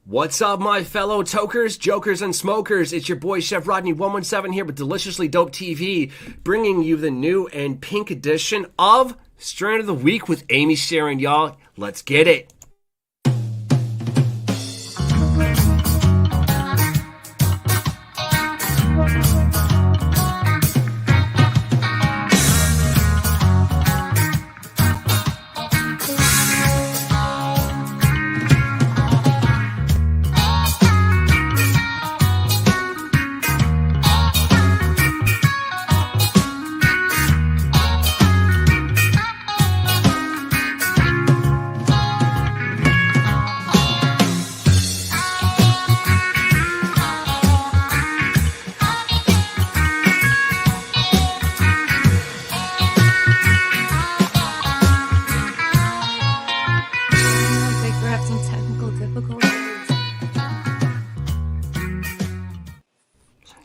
What's up, my fellow tokers, jokers, and smokers? It's your boy Chef Rodney 117 here with Deliciously Dope TV, bringing you the new and pink edition of Strain of the Week with Amy Sharyn, y'all. Let's get it.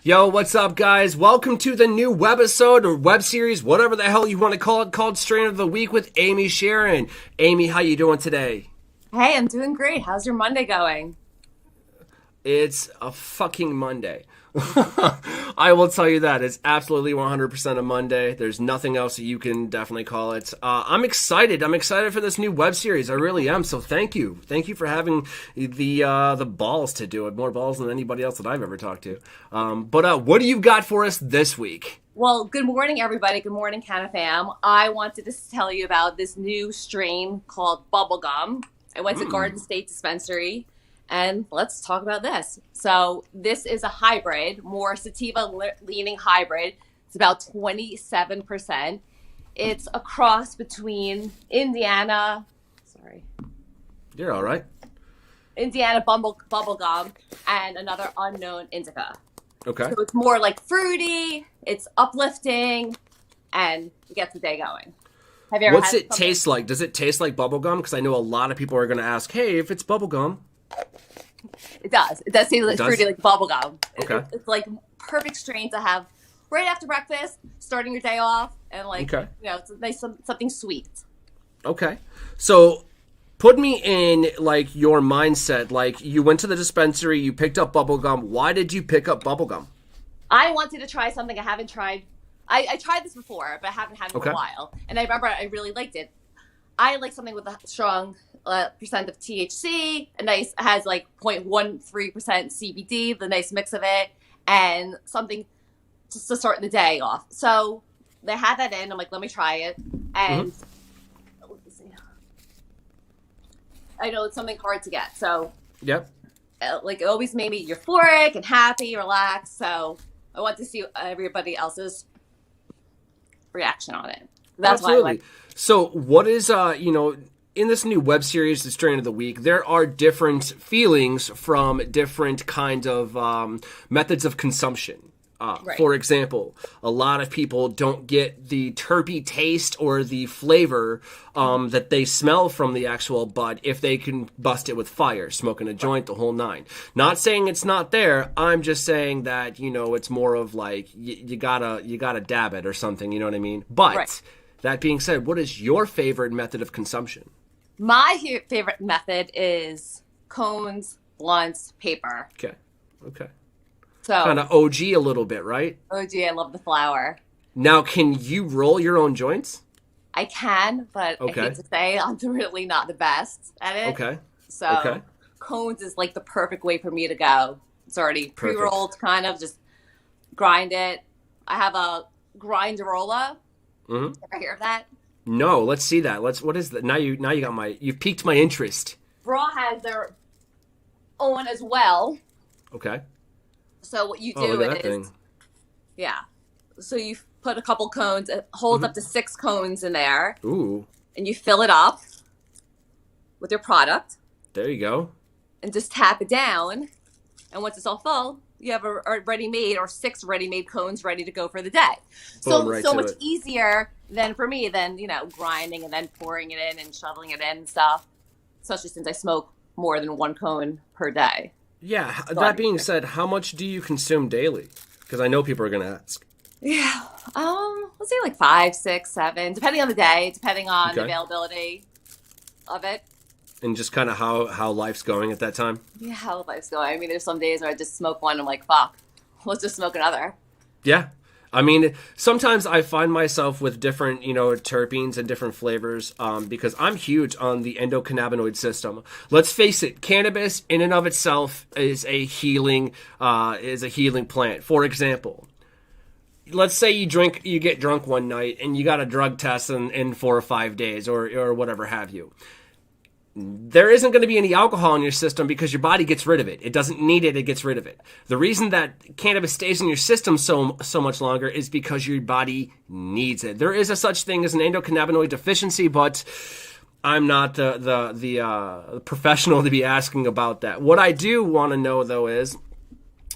Yo, what's up, guys? Welcome to the new webisode or web series, whatever the hell you want to call it, called Strain of the Week with Amy Sharyn. Amy, how you doing today? Hey, I'm doing great. How's your Monday going? It's a fucking Monday. I will tell you that. It's absolutely 100% a Monday. There's nothing else that you can definitely call it. I'm excited. I'm excited for this new web series. I really am. So thank you. Thank you for having the balls to do it. More balls than anybody else that I've ever talked to. But what do you got for us this week? Well, good morning, everybody. Good morning, Canna fam. I wanted to tell you about this new strain called Bubblegum. I went to Garden State Dispensary. And let's talk about this. So this is a hybrid, more sativa-leaning hybrid. It's about 27%. It's a cross between Indiana bubblegum and another unknown indica. Okay. So it's more like fruity, it's uplifting, and it gets the day going. Have you ever What's it taste like? Does it taste like bubblegum? Because I know a lot of people are going to ask, hey, if it's bubblegum. It does. It does taste like fruity, like bubblegum. Okay. It's like perfect strain to have right after breakfast, starting your day off, and it's a nice something sweet. Okay. So put me in like your mindset. Like you went to the dispensary, you picked up bubblegum. Why did you pick up bubblegum? I wanted to try something I haven't tried. I tried this before, but I haven't had it in a while. And I remember I really liked it. I like something with a strong percent of THC, has like 0.13% CBD, the nice mix of it, and something just to start the day off. So they had that in. I'm like, let me try it. And let me see. I know it's something hard to get. So yep. Like it always made me euphoric and happy, relaxed. So I want to see everybody else's reaction on it. That's Absolutely. why I like. So what is in this new web series, The Strain of the Week, there are different feelings from different kind of methods of consumption. Right. For example, a lot of people don't get the terpy taste or the flavor that they smell from the actual bud if they can bust it with fire, smoking a joint, the whole nine. Not saying it's not there. I'm just saying that, it's more of like you gotta dab it or something. You know what I mean? But that being said, what is your favorite method of consumption? My favorite method is cones, blunts, paper. Okay. So kind of OG a little bit, right? OG, I love the flower. Now, can you roll your own joints? I can, but I hate to say I'm really not the best at it. Okay. So cones is like the perfect way for me to go. It's already pre-rolled, kind of, just grind it. I have a grinderola. Ever hear of that? No, let's see that. What is that? Now you got you've piqued my interest. Bra has their own as well. Okay. So what you do so you put a couple cones, it holds up to 6 cones in there. Ooh. And you fill it up with your product. There you go. And just tap it down. And once it's all full, you have a ready-made or 6 ready-made cones ready to go for the day. So much easier than for me than, grinding and then pouring it in and shoveling it in and stuff. Especially since I smoke more than 1 cone per day. Yeah. That being said, how much do you consume daily? Because I know people are going to ask. Yeah. Let's say like 5, 6, 7, depending on the day, depending on the availability of it. And just kind of how life's going at that time? Yeah, how life's going. I mean, there's some days where I just smoke one and I'm like, fuck, let's just smoke another. Yeah. I mean, sometimes I find myself with different, terpenes and different flavors because I'm huge on the endocannabinoid system. Let's face it, cannabis in and of itself is a healing plant. For example, let's say you get drunk one night and you got a drug test in 4 or 5 days or whatever have you. There isn't going to be any alcohol in your system because your body gets rid of it. It doesn't need it, it gets rid of it. The reason that cannabis stays in your system so much longer is because your body needs it. There is a such thing as an endocannabinoid deficiency, but I'm not the professional to be asking about that. What I do want to know, though, is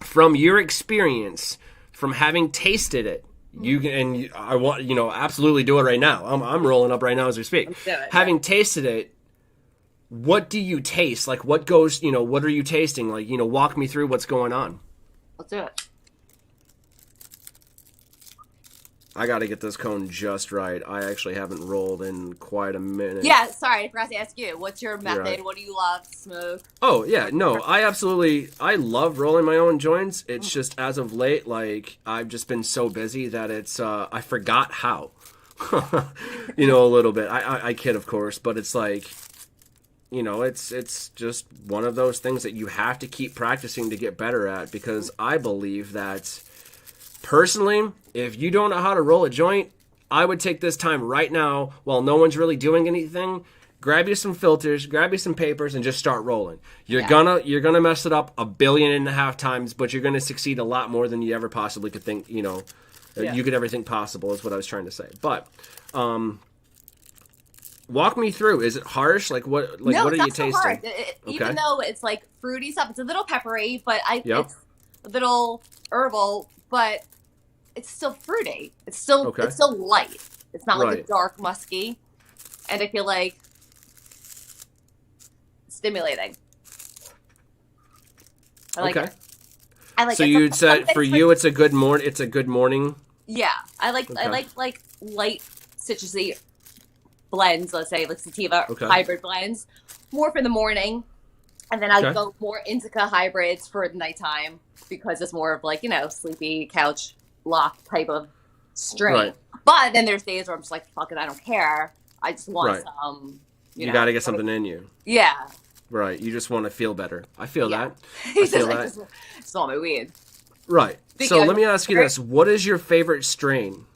from your experience, from having tasted it, I want absolutely do it right now. I'm rolling up right now as we speak. Having tasted it, what do you taste? Like, what goes, what are you tasting? Like, walk me through what's going on. Let's do it. I got to get this cone just right. I actually haven't rolled in quite a minute. Yeah, sorry, I forgot to ask you. What's your method? Right. What do you love to smoke? Oh, yeah, no, I love rolling my own joints. It's just, as of late, like, I've just been so busy that it's, I forgot how. A little bit. I kid, of course, but it's like, it's just one of those things that you have to keep practicing to get better at, because I believe that, personally, if you don't know how to roll a joint, I would take this time right now while no one's really doing anything, grab you some filters, grab you some papers, and just start rolling. You're gonna mess it up 1.5 billion times, but you're gonna succeed a lot more than you ever possibly could think, you could ever think possible, is what I was trying to say. But walk me through. Is it harsh? Like what? Like no, what are you so tasting? Even though it's like fruity stuff, it's a little peppery, but Yep. it's a little herbal, but it's still fruity. It's still light. It's not like a dark musky, and I feel like stimulating. I like it. I like so it. you'd say for you, it's a good morning. It's a good morning. Yeah, I like light citrusy blends. Let's say like sativa hybrid blends, more for the morning, and then I go more indica hybrids for the nighttime because it's more of like sleepy couch lock type of strain. Right. But then there's days where I'm just like, fuck it, I don't care. I just want some. You got to get something in you. Yeah. Right. You just want to feel better. I feel that. I feel that. Just want my weed. Right. So let me ask you this: what is your favorite strain?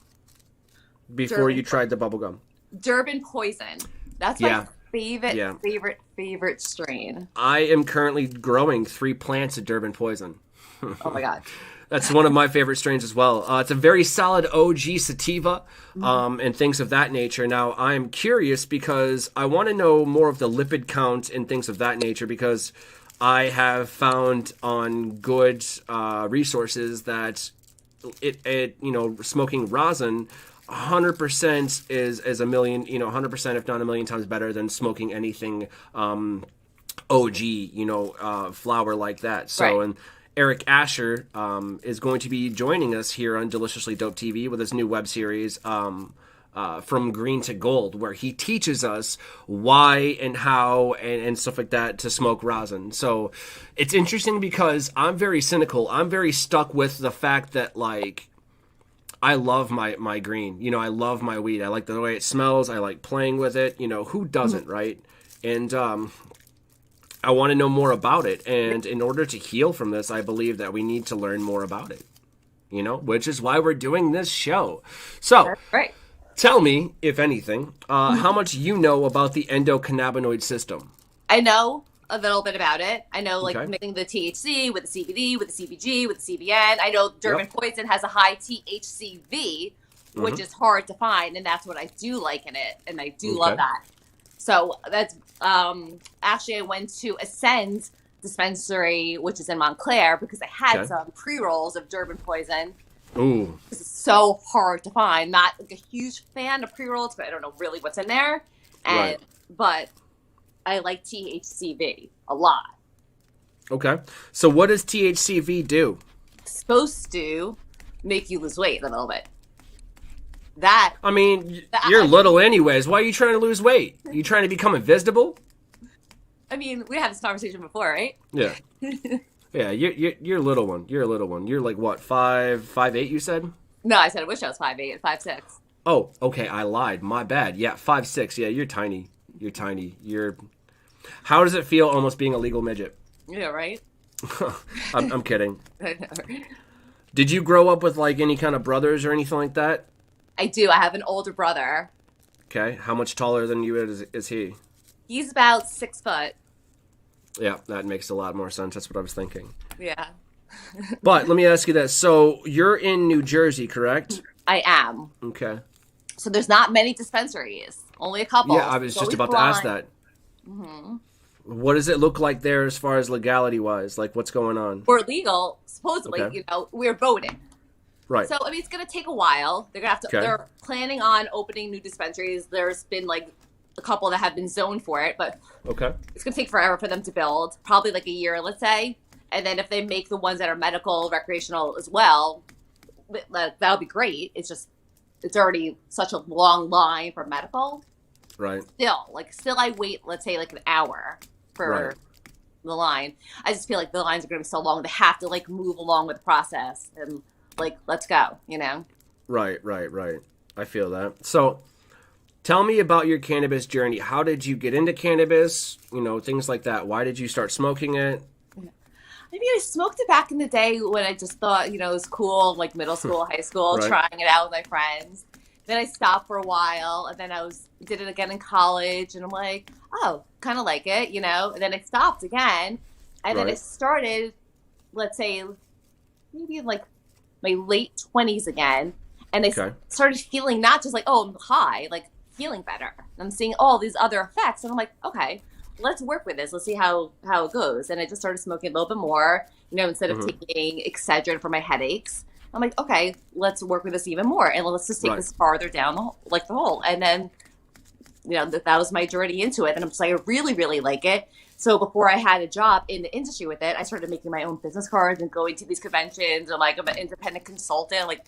Before you tried the bubblegum. Durban Poison. That's my favorite strain. I am currently growing 3 plants of Durban Poison. Oh my god. That's one of my favorite strains as well. It's a very solid OG sativa and things of that nature. Now, I'm curious because I want to know more of the lipid count and things of that nature, because I have found on good resources that smoking rosin 100% is a million, 100% if not a million times better than smoking anything OG, flower like that. So, and Eric Asher is going to be joining us here on Deliciously Dope TV with his new web series, From Green to Gold, where he teaches us why and how and stuff like that to smoke rosin. So it's interesting because I'm very cynical. I'm very stuck with the fact that, like, I love my green. I love my weed. I like the way it smells. I like playing with it. Who doesn't, right? And I want to know more about it. And in order to heal from this, I believe that we need to learn more about it, which is why we're doing this show. So tell me, if anything, how much you know about the endocannabinoid system. I know a little bit about it. I know, mixing the THC with the CBD, with the CBG, with the CBN. I know Durban Poison has a high THCV, which is hard to find, and that's what I do like in it, and I do love that. So that's actually I went to Ascend dispensary, which is in Montclair, because I had some pre-rolls of Durban Poison. Ooh. It's so hard to find. Not like a huge fan of pre-rolls, but I don't know really what's in there. But I like THCV a lot. Okay. So what does THCV do? It's supposed to make you lose weight a little bit. You're little anyways. Why are you trying to lose weight? You trying to become invisible? I mean, we had this conversation before, right? Yeah. Yeah, you're a little one. You're a little one. You're like what, 5'8", you said? No, I said I wish I was 5'8", 5'6". Oh, okay, I lied. My bad. Yeah, 5'6". Yeah, you're tiny. You're tiny. How does it feel almost being a legal midget? Yeah, right? I'm kidding. Did you grow up with like any kind of brothers or anything like that? I do. I have an older brother. Okay. How much taller than you is he? He's about 6 foot. Yeah, that makes a lot more sense. That's what I was thinking. Yeah. But let me ask you this. So you're in New Jersey, correct? I am. Okay. So there's not many dispensaries. Only a couple. Yeah, I was just about to ask that. Mm-hmm. What does it look like there as far as legality-wise? Like, what's going on? We're legal, supposedly. Okay. You know, we're voting. Right. So, I mean, it's going to take a while. They're going to have to, Okay. They're planning on opening new dispensaries. There's been like a couple that have been zoned for it, but Okay. it's going to take forever for them to build. Probably like a year, let's say. And then if they make the ones that are medical, recreational as well, that'll be great. It's already such a long line for medical. Right. Still I wait, let's say like an hour for the line. I just feel like the lines are going to be so long. They have to like move along with the process and like, let's go, you know? Right. I feel that. So tell me about your cannabis journey. How did you get into cannabis? You know, things like that. Why did you start smoking it? Maybe I smoked it back in the day when I just thought, you know, it was cool, like middle school, high school, Right. trying it out with my friends. Then I stopped for a while, and then did it again in college, and I'm like, oh, kind of like it, you know? And then I stopped again, and then Right. it started, let's say, maybe in like my late 20s again, and I Okay. started feeling not just like, oh, I'm high, like feeling better. I'm seeing all these other effects, and I'm like, okay, let's work with this. Let's see how it goes. And I just started smoking a little bit more, you know, instead of taking Excedrin for my headaches. I'm like, okay, let's work with this even more, and let's just take Right. this farther down the hole. And then, you know, that was my journey into it. And I'm just like, I really, really like it. So before I had a job in the industry with it, I started making my own business cards and going to these conventions. I'm like, I'm an independent consultant. Like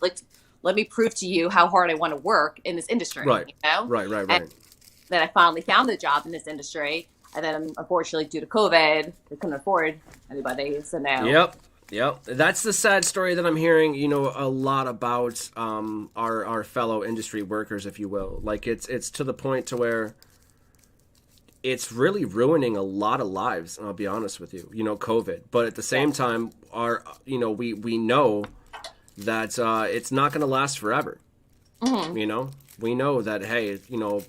let me prove to you how hard I want to work in this industry. Right. You know? Right. And then I finally found a job in this industry. And then, unfortunately, due to COVID, they couldn't afford anybody. So now, Yep. That's the sad story that I'm hearing. You know, a lot about our fellow industry workers, if you will. Like it's to the point to where it's really ruining a lot of lives. And I'll be honest with you. You know, COVID. But at the same time, we know that it's not going to last forever. Mm-hmm. You know, we know that. Hey, you know.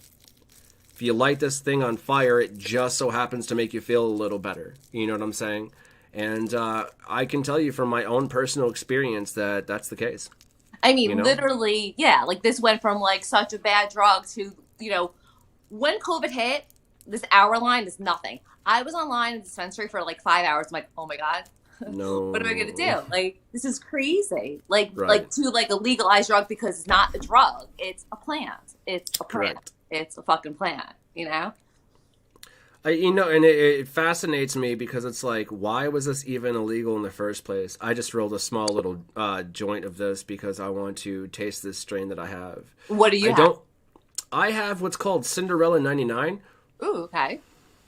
If you light this thing on fire, it just so happens to make you feel a little better. You know what I'm saying? And I can tell you from my own personal experience that that's the case. I mean, you know? literally, yeah. Like this went from like such a bad drug to, you know, when COVID hit, this hour line is nothing. I was online in the dispensary for like 5 hours. I'm like, oh my God. No. What am I going to do? Like, this is crazy. Like Right. to like a legalized drug because it's not a drug. It's a plant. It's a plant. Correct. It's a fucking plant, you know? You know, and it fascinates me because it's like, why was this even illegal in the first place? I just rolled a small little joint of this because I want to taste this strain that I have. What do you have? I have what's called Cinderella 99. Ooh, okay.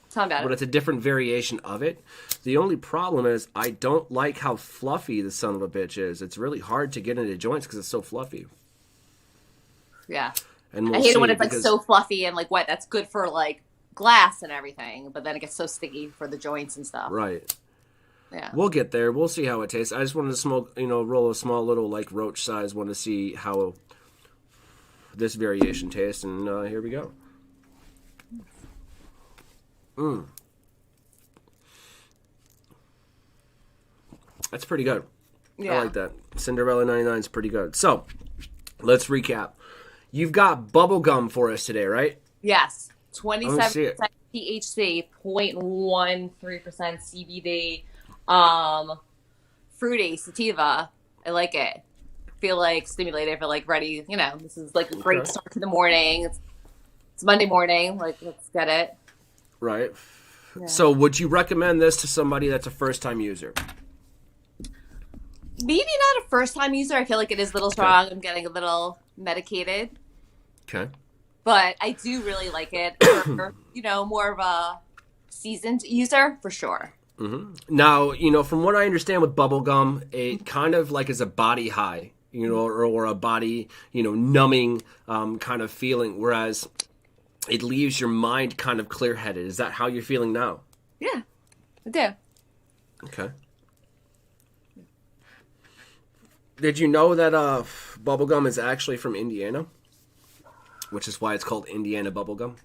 Tell me about But it. it's a different variation of it. The only problem is I don't like how fluffy the son of a bitch is. It's really hard to get into joints because it's so fluffy. Yeah. And we'll I hate it when see, it's like because- so fluffy and like wet. That's good for like glass and everything, but then it gets so sticky for the joints and stuff. Right. Yeah. We'll get there. We'll see how it tastes. I just wanted to smoke, roll a small little like roach size one to see how this variation tastes, and here we go. That's pretty good. Yeah. I like that. Cinderella 99 is pretty good. So, let's recap. You've got bubble gum for us today, right? Yes. Let me see 27% it. THC, 0.13% CBD, fruity, sativa. I like it. Feel like stimulated, feel like ready. You know, this is like a great Okay. start to the morning. It's Monday morning. Like, let's get it. Right. Yeah. So, would you recommend this to somebody that's a first-time user? Maybe not a first-time user. I feel like it is a little strong. I'm getting a little medicated. Okay. But I do really like it for, more of a seasoned user for sure. Now, from what I understand with bubblegum, it kind of like is a body high, or a body, numbing kind of feeling, whereas it leaves your mind kind of clear-headed. Is that how you're feeling now? Yeah, I do. Okay. Did you know that bubblegum is actually from Indiana? Which is why it's called Indiana bubblegum?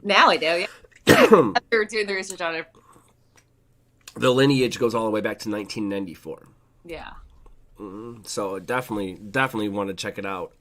Now I do, yeah. After doing the research on it. The lineage goes all the way back to 1994. Yeah. So definitely want to check it out.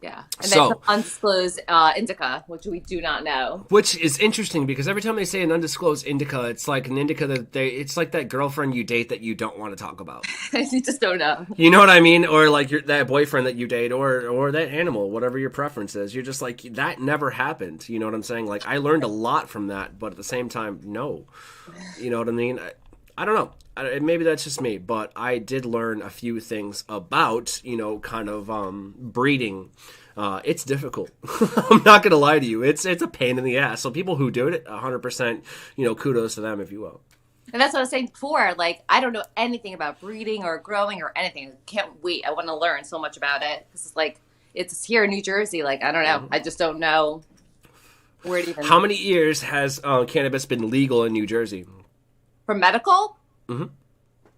Yeah. And then the undisclosed indica, which we do not know. Which is interesting because every time they say an undisclosed indica, it's like an indica that it's like that girlfriend you date that you don't want to talk about. You just don't know. You know what I mean? Or like that boyfriend that you date or that animal, whatever your preference is. You're just like, that never happened. You know what I'm saying? Like, I learned a lot from that, but at the same time, no. You know what I mean? I don't know. Maybe that's just me, but I did learn a few things about, kind of breeding. It's difficult. I'm not going to lie to you. It's a pain in the ass. So people who do it, 100%, kudos to them, if you will. And that's what I was saying before. Like, I don't know anything about breeding or growing or anything. I can't wait. I want to learn so much about it. This is like, it's here in New Jersey. Like, I don't know. I just don't know where it even. How many years has cannabis been legal in New Jersey? For medical? Mm-hmm.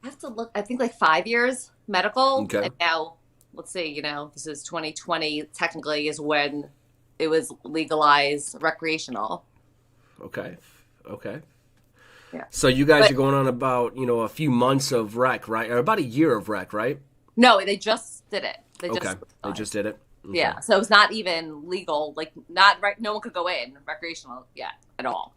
I have to look. I think like 5 years medical. Okay. And now, let's see, this is 2020 technically is when it was legalized recreational. Okay. Yeah. So you guys are going on about, a few months of rec, right? Or about a year of rec, right? No, they just did it. They just did it? Okay. Yeah. So it's not even legal. Like, not right. No one could go in recreational yet at all.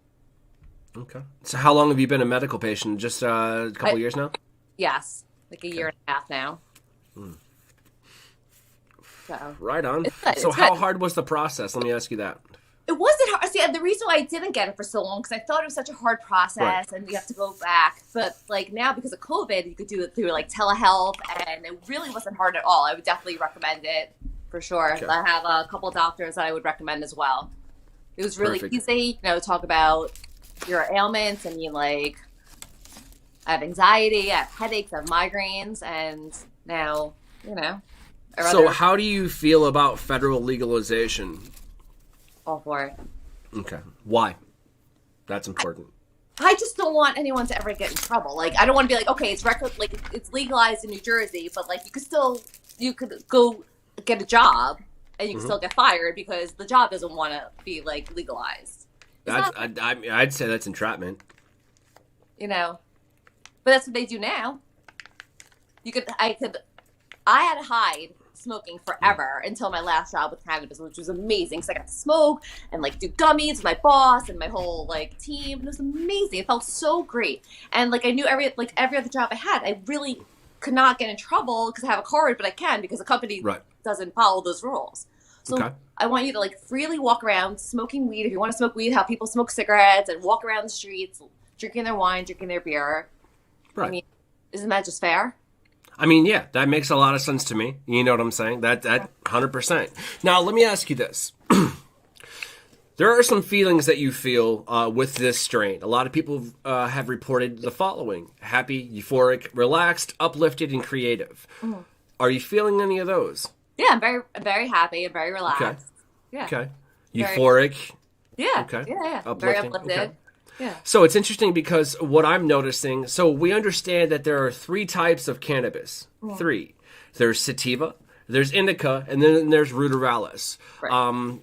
Okay. So how long have you been a medical patient? Just a couple years now? Yes. Like a year and a half now. So. Right on. It's so how hard was the process? Let me ask you that. It wasn't hard. See, the reason why I didn't get it for so long, because I thought it was such a hard process and you have to go back. But like now, because of COVID, you could do it through like telehealth and it really wasn't hard at all. I would definitely recommend it for sure. Okay. I have a couple of doctors that I would recommend as well. It was really Perfect. easy, talk about your ailments and I have anxiety, I have headaches, I have migraines, and now, So how do you feel about federal legalization? all for it. Okay. Why? That's important. I just don't want anyone to ever get in trouble. Like, I don't want to be like, okay, it's legalized in New Jersey, but like you could go get a job and you can still get fired because the job doesn't want to be like legalized. I'd say that's entrapment. But that's what they do now. I had to hide smoking forever until my last job with Cannabis, which was amazing because I got to smoke and like do gummies with my boss and my whole like team. It was amazing. It felt so great. And like I knew every other job I had, I really could not get in trouble because I have a card, but I can because the company doesn't follow those rules. So I want you to like freely walk around smoking weed. If you want to smoke weed, how people smoke cigarettes and walk around the streets, drinking their wine, drinking their beer. Right. I mean, isn't that just fair? I mean, yeah, that makes a lot of sense to me. You know what I'm saying? That 100%. Now, let me ask you this. There are some feelings that you feel with this strain. A lot of people have reported the following: happy, euphoric, relaxed, uplifted, and creative. Mm-hmm. Are you feeling any of those? Yeah, I'm very, very happy and very relaxed. Okay. Yeah. Okay. Euphoric. Yeah. Okay. Yeah. Uplifting. Very uplifted. Okay. Yeah. So it's interesting because what I'm noticing, so we understand that there are 3 types of cannabis. 3. There's sativa, there's indica, and then there's ruderalis. Right.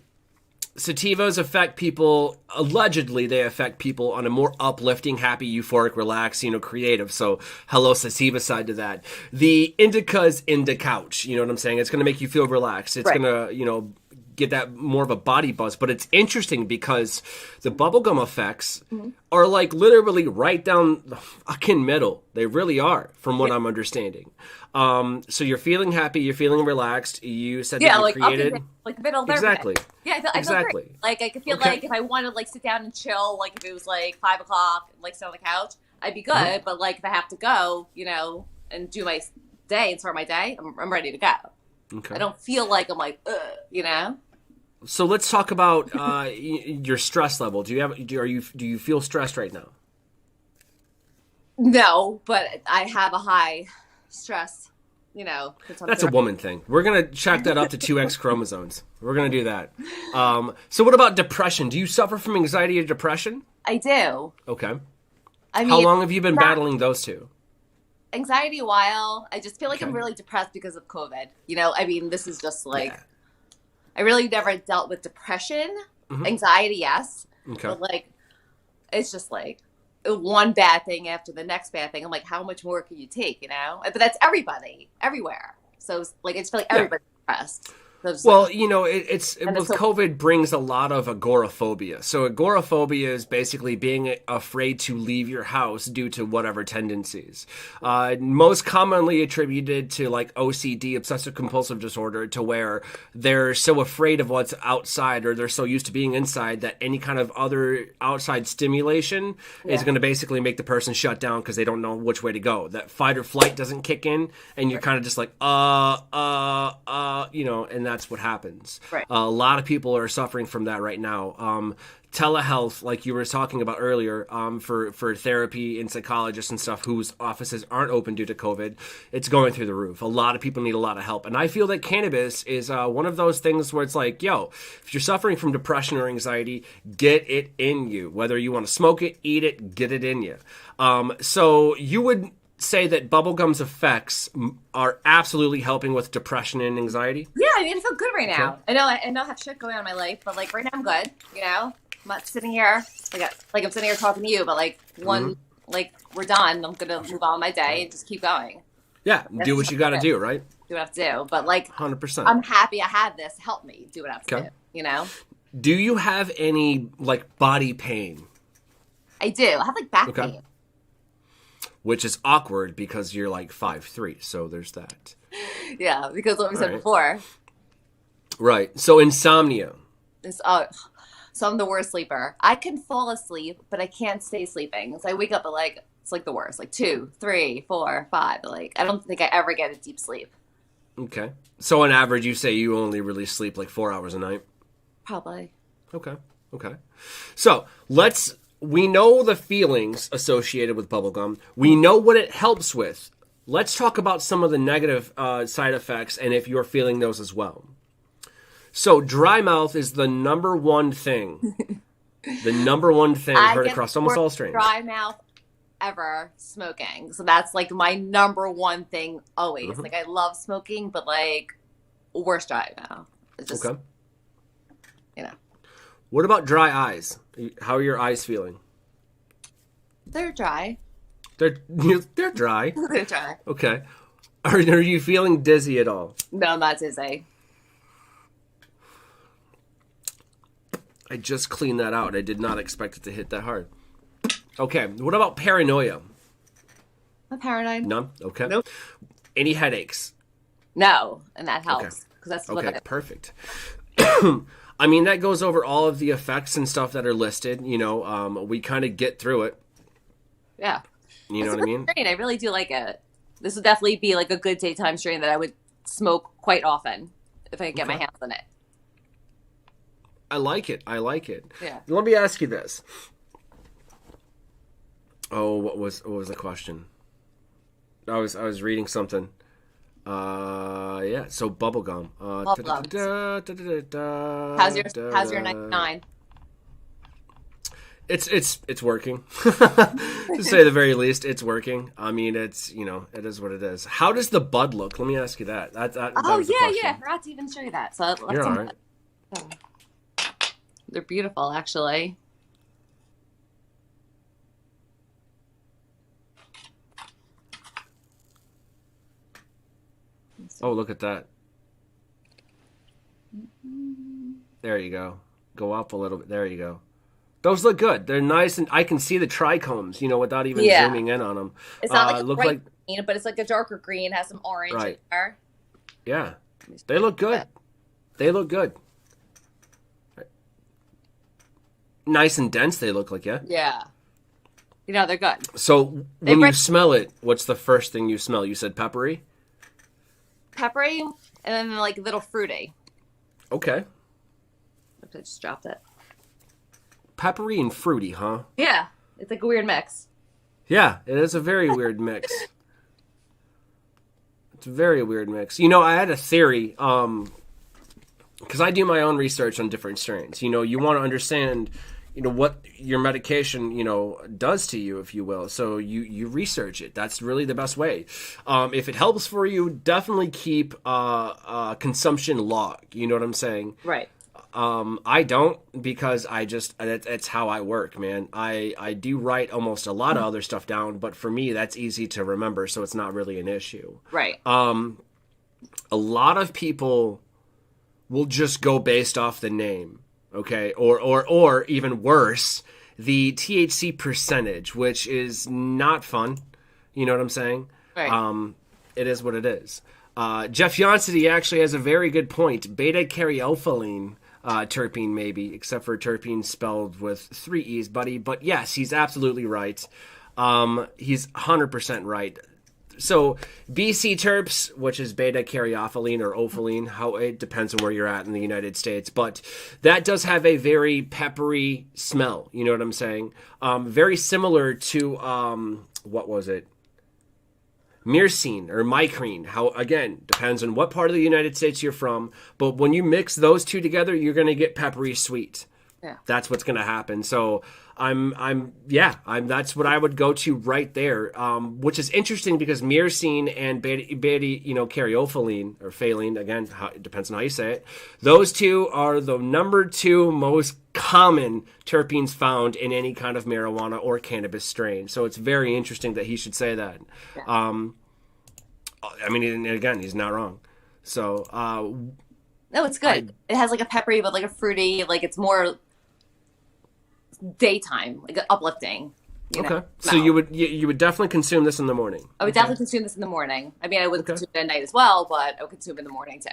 Sativas affect people, allegedly they affect people on a more uplifting, happy, euphoric, relaxed, creative. So hello sativa side to that. The indica's in the couch, you know what I'm saying? It's going to make you feel relaxed. It's going to, get that more of a body buzz. But it's interesting because the bubblegum effects are like literally right down the fucking middle. They really are, from what I'm understanding. So you're feeling happy, you're feeling relaxed. You said that you created like middle of exactly. Yeah, I feel great. Like I could feel like if I wanted to like sit down and chill, like if it was like 5 o'clock, like sit on the couch, I'd be good. But like if I have to go, and do my day and start my day, I'm ready to go. Okay. I don't feel like I'm like, So let's talk about your stress level. Do you feel stressed right now? No, but I have a high stress, That's a woman thing. We're going to check that up to 2X chromosomes. We're going to do that. So what about depression? Do you suffer from anxiety or depression? I do. Okay. I mean, how long have you been battling those two? Anxiety a while. I just feel like I'm really depressed because of COVID. I mean, this is just like, I really never dealt with depression. Anxiety, yes. Okay. But like, it's just like one bad thing after the next bad thing. I'm like, how much more can you take, But that's everybody, everywhere. So it's like, I just feel like everybody's depressed. Well, COVID brings a lot of agoraphobia. So agoraphobia is basically being afraid to leave your house due to whatever tendencies. Most commonly attributed to like OCD, obsessive compulsive disorder, to where they're so afraid of what's outside, or they're so used to being inside, that any kind of other outside stimulation is going to basically make the person shut down because they don't know which way to go. That fight or flight doesn't kick in, and you're kind of just like, and that's what happens. Right. A lot of people are suffering from that right now. Telehealth, like you were talking about earlier, for therapy and psychologists and stuff whose offices aren't open due to COVID, it's going through the roof. A lot of people need a lot of help. And I feel that cannabis is one of those things where it's like, yo, if you're suffering from depression or anxiety, get it in you. Whether you want to smoke it, eat it, get it in you. So you would say that bubblegum's effects are absolutely helping with depression and anxiety? Yeah, I mean, I feel good right now. Okay. I know I have shit going on in my life, but like right now I'm good, I'm not sitting here, like I'm sitting here talking to you, but like like we're done, I'm going to move on my day and just keep going. Yeah, do what you got to do, right? Do what I have to do, but like 100%. I'm happy I had this help me do what I have to do, Do you have any like body pain? I do. I have like back pain. Which is awkward because you're like 5'3", so there's that. Yeah, because what we said before. Right. So insomnia. So I'm the worst sleeper. I can fall asleep, but I can't stay sleeping. So I wake up at like, it's like the worst. Like 2, 3, 4, 5. Like, I don't think I ever get a deep sleep. Okay. So on average, you say you only really sleep like 4 hours a night? Probably. Okay. So we know the feelings associated with bubblegum. We know what it helps with. Let's talk about some of the negative side effects and if you're feeling those as well. So dry mouth is the number one thing. The number one thing heard across almost all strains. Dry mouth ever smoking. So that's like my number one thing always. Like I love smoking, but like worst dry mouth. It's just, okay. What about dry eyes? How are your eyes feeling? They're dry. They're dry? They're dry. Okay. Are you feeling dizzy at all? No, I'm not dizzy. I just cleaned that out. I did not expect it to hit that hard. Okay. What about paranoia? I'm paranoid. None? Okay. Nope. Any headaches? No, and that helps. Because that's what perfect. I mean, that goes over all of the effects and stuff that are listed. We kind of get through it. Yeah. You know what I mean? Strain. I really do like it. This would definitely be like a good daytime strain that I would smoke quite often if I could get my hands on it. I like it. Yeah. Let me ask you this. Oh, what was the question? I was reading something. So bubblegum. How's your 99? It's working. To say the very least, it's working. I mean, it's it is what it is. How does the bud look? Let me ask you that. That was I forgot to even show you that. So let's You're all right. They're beautiful, actually. Oh, look at that. There you go. Go up a little bit. There you go. Those look good. They're nice, and I can see the trichomes, without even zooming in on them. It's not like a bright green, but it's like a darker green, has some orange in there. Yeah. They look good. They look good. Nice and dense they look like, yeah? Yeah. They're good. So when you smell it, what's the first thing you smell? You said peppery? Peppery, and then like a little fruity. Okay. I just dropped it. Peppery and fruity, huh? Yeah, it's like a weird mix. Yeah, it is a very weird mix. It's a very weird mix. You know, I had a theory, because I do my own research on different strains. You know, you want to understand, you know, what your medication, you know, does to you, if you will. So you research it. That's really the best way. If it helps for you, definitely keep a consumption log. You know what I'm saying? Right. I don't, because it's how I work, man. I do write almost a lot of other stuff down, but for me, that's easy to remember, so it's not really an issue. Right. A lot of people will just go based off the name, okay? Or even worse, the THC percentage, which is not fun. You know what I'm saying? Right. It is what it is. Jeff Yoncity actually has a very good point. Beta-caryophyllene terpene, maybe, except for terpene spelled with 3 E's, buddy. But yes, he's absolutely right. He's 100% right. So BC terps, which is beta-caryophyllene or ophyllene, how it depends on where you're at in the United States, but that does have a very peppery smell. You know what I'm saying? Very similar to what was it? Myrcene or mycrene. How, again, depends on what part of the United States you're from, but when you mix those two together, you're going to get peppery sweet. Yeah. That's what's going to happen. So that's what I would go to right there. Which is interesting because myrcene and caryophyllene or phalene, again, it depends on how you say it. Those two are the number 2 most common terpenes found in any kind of marijuana or cannabis strain. So it's very interesting that he should say that. Yeah. I mean, again, he's not wrong. So, no, it's good. It has like a peppery, but like a fruity, like it's more daytime, like uplifting. Okay. So you would definitely consume this in the morning. I would definitely consume this in the morning. I mean, I would consume it at night as well, but I would consume it in the morning too.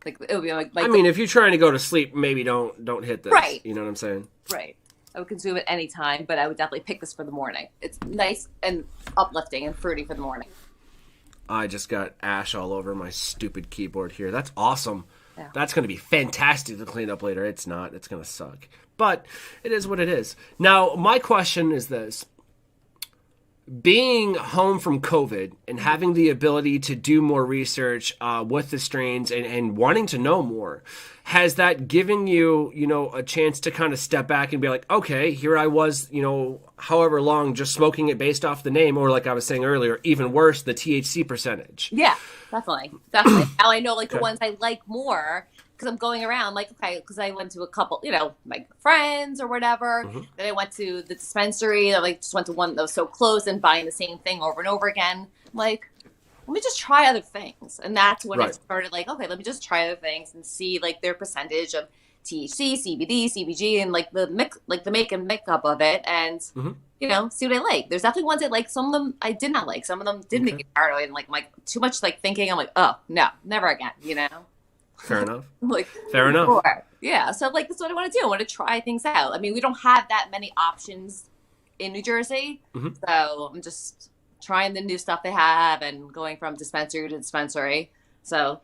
Like it would be like I mean, if you're trying to go to sleep, maybe don't hit this. Right. You know what I'm saying? Right. I would consume it any time, but I would definitely pick this for the morning. It's nice and uplifting and fruity for the morning. I just got ash all over my stupid keyboard here. That's awesome. Yeah. That's going to be fantastic to clean up later. It's not. It's going to suck. But it is what it is. Now, my question is this. Being home from COVID and having the ability to do more research with the strains and wanting to know more, has that given you, you know, a chance to kind of step back and be like, okay, here I was, you know, however long, just smoking it based off the name, or like I was saying earlier, even worse, the THC percentage? Yeah, definitely. Now I know like the ones I like more, because I'm going around like, okay, because I went to a couple, you know, my friends or whatever. Mm-hmm. Then I went to the dispensary. I like just went to one that was so close and buying the same thing over and over again. I'm like, let me just try other things. And that's when I started like, okay, let me just try other things and see like their percentage of THC, CBD, CBG, and like the mix, like the make and makeup of it, and you know, see what I like. There's definitely ones I like. Some of them I did not like. Some of them did make me paranoid and like too much like thinking. I'm like, oh no, never again. You know. Fair enough. Like, fair enough. Sure. Yeah. So like that's what I want to do. I want to try things out. I mean, we don't have that many options in New Jersey, so I'm just trying the new stuff they have and going from dispensary to dispensary. So,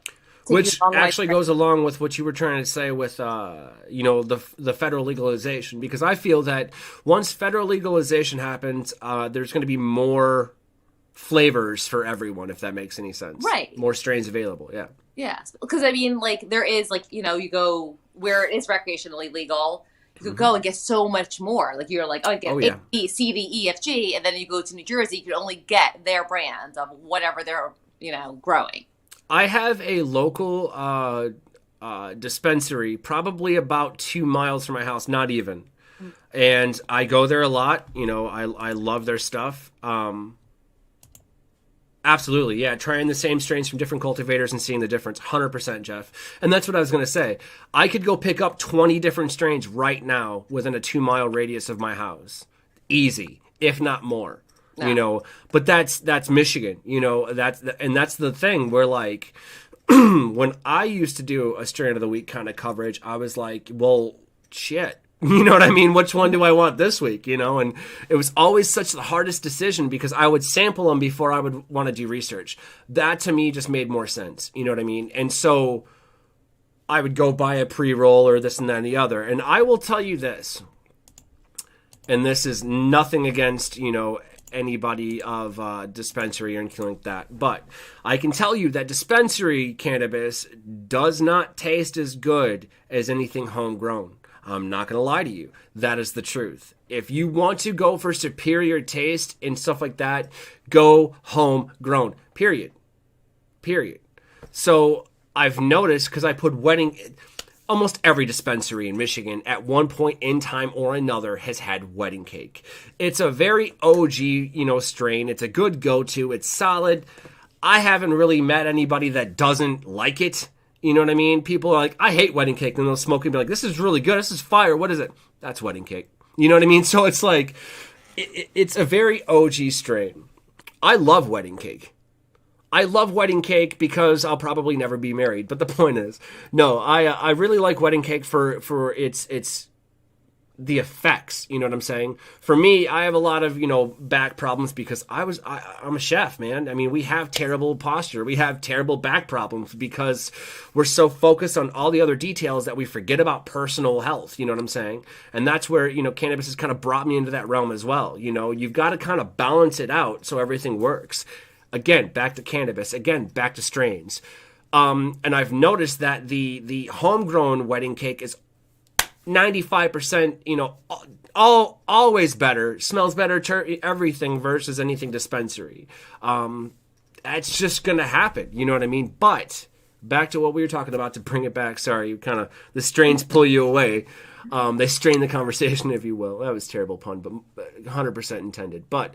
which actually goes along with what you were trying to say with, you know, the federal legalization, because I feel that once federal legalization happens, there's going to be more flavors for everyone, if that makes any sense. Right. More strains available. Yeah. Yes. Because I mean, like there is like, you know, you go where it is recreationally legal, you could go and get so much more. Like you're like, oh, I get A, B, C, D, E, F, G. And then you go to New Jersey, you can only get their brand of whatever they're, you know, growing. I have a local dispensary, probably about 2 miles from my house, not even. And I go there a lot. You know, I love their stuff. Absolutely, yeah. Trying the same strains from different cultivators and seeing the difference. 100%, Jeff. And that's what I was going to say. I could go pick up 20 different strains right now within a 2-mile radius of my house. Easy, if not more. No. You know, but that's Michigan. You know, that's the thing where like when I used to do a strain of the week kind of coverage, I was like, well, shit. You know what I mean? Which one do I want this week? You know, and it was always such the hardest decision because I would sample them before I would want to do research. That to me just made more sense. You know what I mean? And so I would go buy a pre-roll or this and that and the other. And I will tell you this, and this is nothing against, anybody of dispensary or anything like that, but I can tell you that dispensary cannabis does not taste as good as anything homegrown. I'm not going to lie to you. That is the truth. If you want to go for superior taste and stuff like that, go homegrown. Period. So I've noticed, because I put almost every dispensary in Michigan at one point in time or another has had wedding cake. It's a very OG, strain. It's a good go-to. It's solid. I haven't really met anybody that doesn't like it. You know what I mean? People are like, I hate wedding cake. And they'll smoke it and be like, this is really good. This is fire. What is it? That's wedding cake. You know what I mean? So it's like, it's a very OG strain. I love wedding cake. I love wedding cake because I'll probably never be married. But the point is, no, I really like wedding cake for its the effects. You know what I'm saying? For me, I have a lot of, back problems because I'm a chef, man. I mean, we have terrible posture. We have terrible back problems because we're so focused on all the other details that we forget about personal health. You know what I'm saying? And that's where, cannabis has kind of brought me into that realm as well. You've got to kind of balance it out so everything works. Again, back to cannabis. Again, back to strains. And I've noticed that the homegrown wedding cake is 95%, always better, smells better, everything versus anything dispensary. That's just going to happen. You know what I mean? But back to what we were talking about, to bring it back. Sorry, the strains pull you away. They strain the conversation, if you will. That was a terrible pun, but 100% intended. But,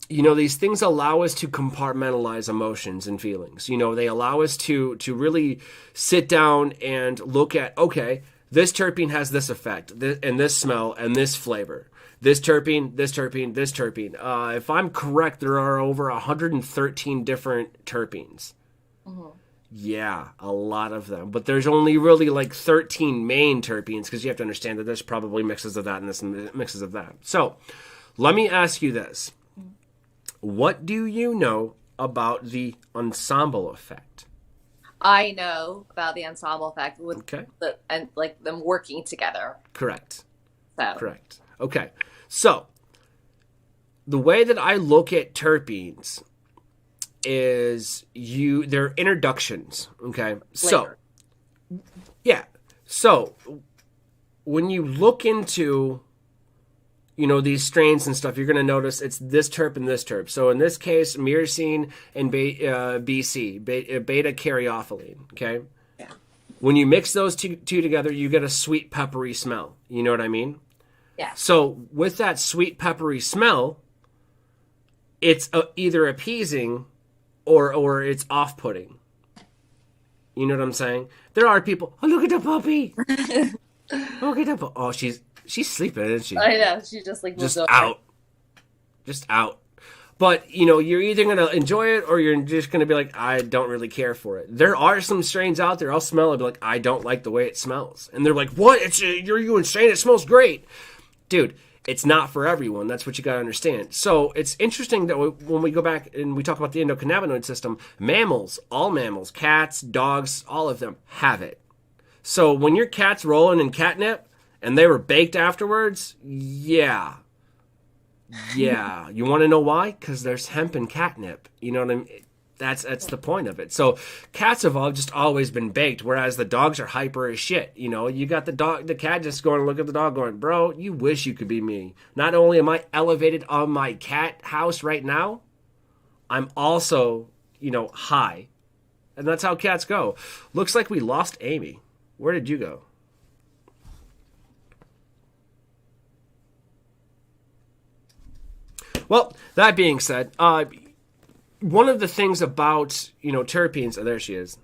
these things allow us to compartmentalize emotions and feelings. They allow us to really sit down and look at, okay, this terpene has this effect, and this smell, and this flavor. This terpene, this terpene, this terpene. If I'm correct, there are over 113 different terpenes. Mm-hmm. Yeah, a lot of them. But there's only really like 13 main terpenes, because you have to understand that there's probably mixes of that and this and mixes of that. So let me ask you this. What do you know about the ensemble effect? I know about the ensemble effect with them working together. Correct. So. Correct. Okay. So the way that I look at terpenes is they're introductions. Okay. Flavor. So yeah. So when you look into these strains and stuff, you're going to notice it's this terp and this terp. So in this case, myrcene and BC, beta caryophyllene, okay? Yeah. When you mix those two together, you get a sweet, peppery smell. You know what I mean? Yeah. So with that sweet, peppery smell, it's either appeasing or it's off-putting. You know what I'm saying? There are people, oh, look at the puppy. Look at the puppy. Oh, She's sleeping, isn't she? I know. She's just out. Just out. But, you're either going to enjoy it or you're just going to be like, I don't really care for it. There are some strains out there. I'll smell it and be like, I don't like the way it smells. And they're like, what? You're you strain. It smells great. Dude, it's not for everyone. That's what you got to understand. So it's interesting that when we go back and we talk about the endocannabinoid system, all mammals, cats, dogs, all of them have it. So when your cat's rolling in catnip, and they were baked afterwards? Yeah. You want to know why? Because there's hemp and catnip. You know what I mean? That's the point of it. So cats have just always been baked, whereas the dogs are hyper as shit. You got the cat just going to look at the dog going, bro, you wish you could be me. Not only am I elevated on my cat house right now, I'm also, high. And that's how cats go. Looks like we lost Amy. Where did you go? Well, that being said, one of the things about, terpenes... Oh, there she is.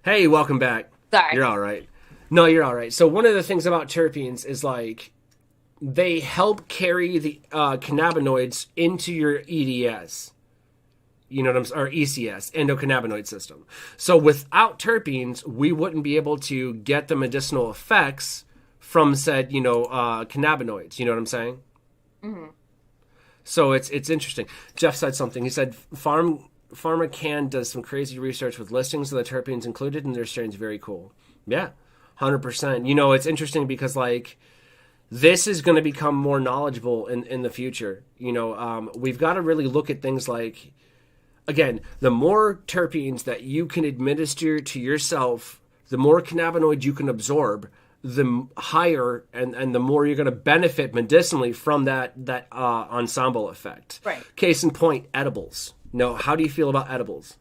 Hey, welcome back. Sorry. You're all right. No, you're all right. So one of the things about terpenes is, they help carry the cannabinoids into your EDS. You know what I'm saying? Or ECS, endocannabinoid system. So without terpenes, we wouldn't be able to get the medicinal effects from said, cannabinoids. You know what I'm saying? Mm-hmm. So it's interesting. Jeff said something. He said farm Can does some crazy research with listings of the terpenes included in their strains. Very cool. Yeah, 100%. You know, it's interesting because like this is going to become more knowledgeable in the future. You know, we've got to really look at things like, again, the more terpenes that you can administer to yourself, the more cannabinoids you can absorb, the higher and the more you're going to benefit medicinally from that ensemble effect. Right. Case in point, edibles. No, how do you feel about edibles?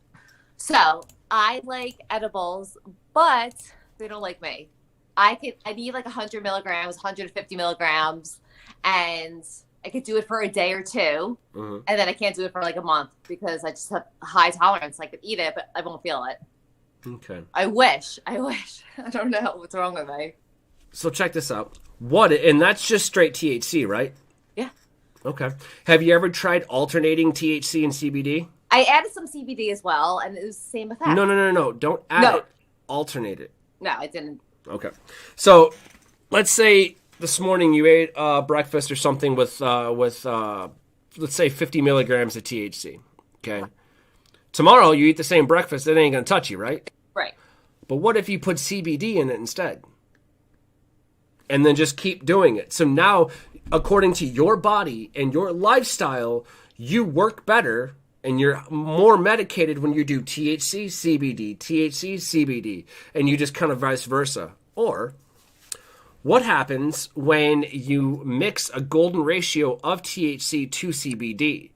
So I like edibles, but they don't like me. I need like 100 milligrams, 150 milligrams, and I could do it for a day or two, and then I can't do it for like a month because I just have high tolerance. I could eat it, but I won't feel it. Okay. I wish. I don't know what's wrong with me. So check this out. And that's just straight THC, right? Yeah. Okay. Have you ever tried alternating THC and CBD? I added some CBD as well, and it was the same effect. No. Don't add it. Alternate it. No, I didn't. Okay. So let's say this morning you ate breakfast or something with let's say 50 milligrams of THC. Okay. Tomorrow you eat the same breakfast, it ain't going to touch you, right? Right. But what if you put CBD in it instead? And then just keep doing it. So now, according to your body and your lifestyle, you work better and you're more medicated when you do THC, CBD, THC, CBD, and you just kind of vice versa. Or what happens when you mix a golden ratio of THC to CBD?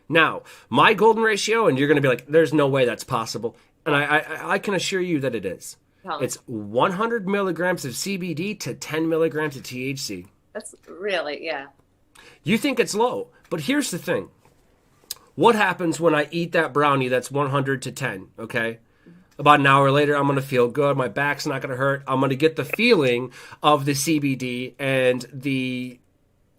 Now, my golden ratio, and you're going to be like, there's no way that's possible. And I can assure you that it is. It's 100 milligrams of CBD to 10 milligrams of THC. That's really, yeah. You think it's low, but here's the thing. What happens when I eat that brownie that's 100 to 10, okay? About an hour later, I'm going to feel good. My back's not going to hurt. I'm going to get the feeling of the CBD and the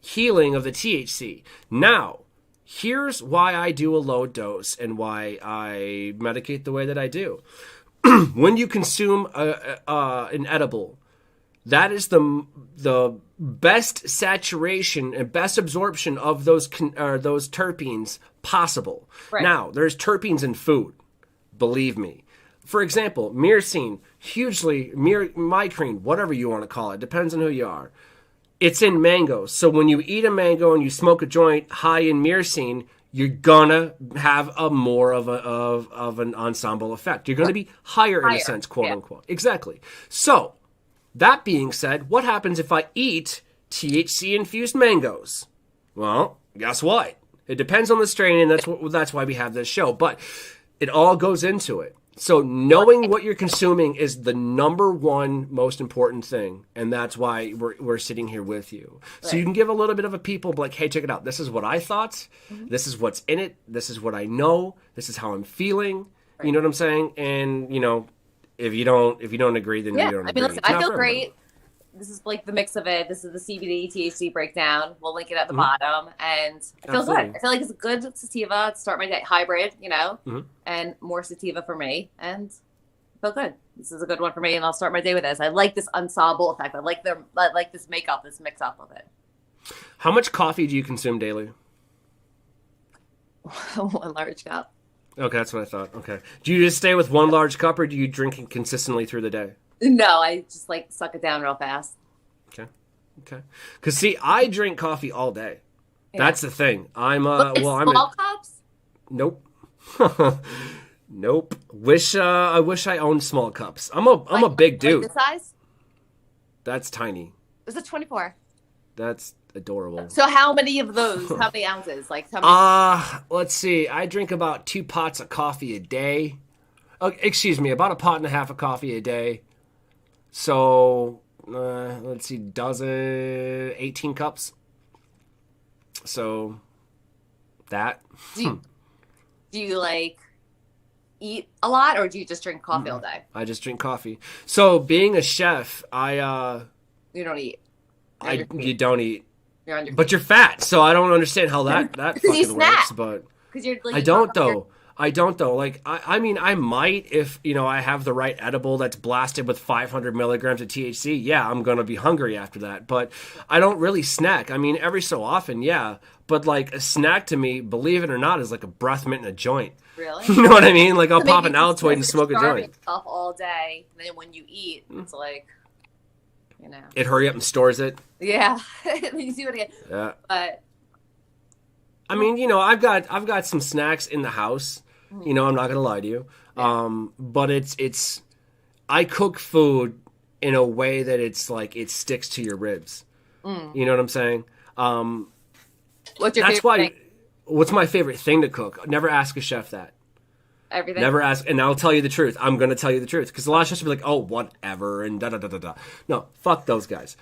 healing of the THC. Now, here's why I do a low dose and why I medicate the way that I do. When you consume an edible, that is the best saturation and best absorption of those terpenes possible. Right. Now, there's terpenes in food, believe me. For example, myrcene, micrine, whatever you want to call it, depends on who you are. It's in mangoes. So when you eat a mango and you smoke a joint high in myrcene, you're gonna have a more of an ensemble effect. You're gonna be higher in a sense, quote unquote. Exactly. So that being said, what happens if I eat THC infused mangoes? Well, guess what? It depends on the strain, and that's why we have this show. But it all goes into it. So knowing what you're consuming is the number one most important thing, and that's why we're sitting here with you. Right. So you can give a little bit of a people like, hey, check it out. This is what I thought. Mm-hmm. This is what's in it. This is what I know. This is how I'm feeling. Right. You know what I'm saying? And you know, if you don't agree, then you don't agree. Listen, I feel great. This is like the mix of it. This is the CBD, THC breakdown. We'll link it at the bottom. And I feel good. I feel like it's a good sativa to start my day. Hybrid, you know, and more sativa for me. And I feel good. This is a good one for me. And I'll start my day with this. I like this ensemble effect. I like this makeup, this mix up of it. How much coffee do you consume daily? 1 large cup. Okay, that's what I thought. Okay. Do you just stay with 1 large cup or do you drink it consistently through the day? No, I just like suck it down real fast. Okay. Because see, I drink coffee all day. Yeah. That's the thing. I'm small cups. Nope. Nope. I wish I owned small cups. I'm a big dude. Like this size? That's tiny. Is it 24? That's adorable. So how many of those? How many ounces? Like how many? Let's see. I drink about 2 pots of coffee a day. About a pot and a half of coffee a day. So, let's see, 18 cups. So, that. Do you like eat a lot or do you just drink coffee all day? I just drink coffee. So, being a chef, you don't eat. You don't eat. You're on your but you're fat, so I don't understand how that fucking you snack. works. But you're, like, I don't, though. I don't though. Like, I mean, I might if, I have the right edible that's blasted with 500 milligrams of THC. Yeah, I'm going to be hungry after that. But I don't really snack. I mean, every so often, yeah. But like a snack to me, believe it or not, is like a breath mint and a joint. Really? You know what I mean? Like I'll So pop maybe an it's Altoid and just smoke a starving joint. yourself all day, and then when you eat, it's like, It hurry up and stores it. Yeah. And then you do it again. Yeah. But I mean, I've got some snacks in the house. I'm not gonna lie to you. Yeah. But it's I cook food in a way that it's like it sticks to your ribs. You know what I'm saying? What's your That's favorite why. thing? What's my favorite thing to cook? Never ask a chef that. Everything. Never ask, and I'll tell you the truth. I'm going to tell you the truth because a lot of chefs will be like, "Oh, whatever," and da da da da da. No, fuck those guys.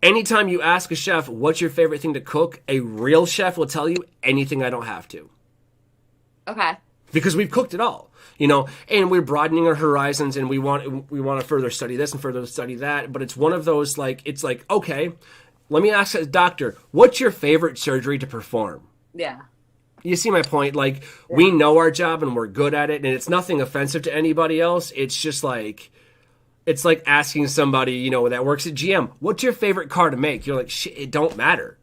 Anytime you ask a chef, "What's your favorite thing to cook?" a real chef will tell you anything I don't have to. Okay. Because we've cooked it all, and we're broadening our horizons, and we want to further study this and further study that. But it's one of those it's like, okay, let me ask a doctor, what's your favorite surgery to perform? Yeah. You see my point? Like, we know our job and we're good at it, and it's nothing offensive to anybody else. It's just like, it's like asking somebody, that works at GM, what's your favorite car to make? You're like, shit, it don't matter.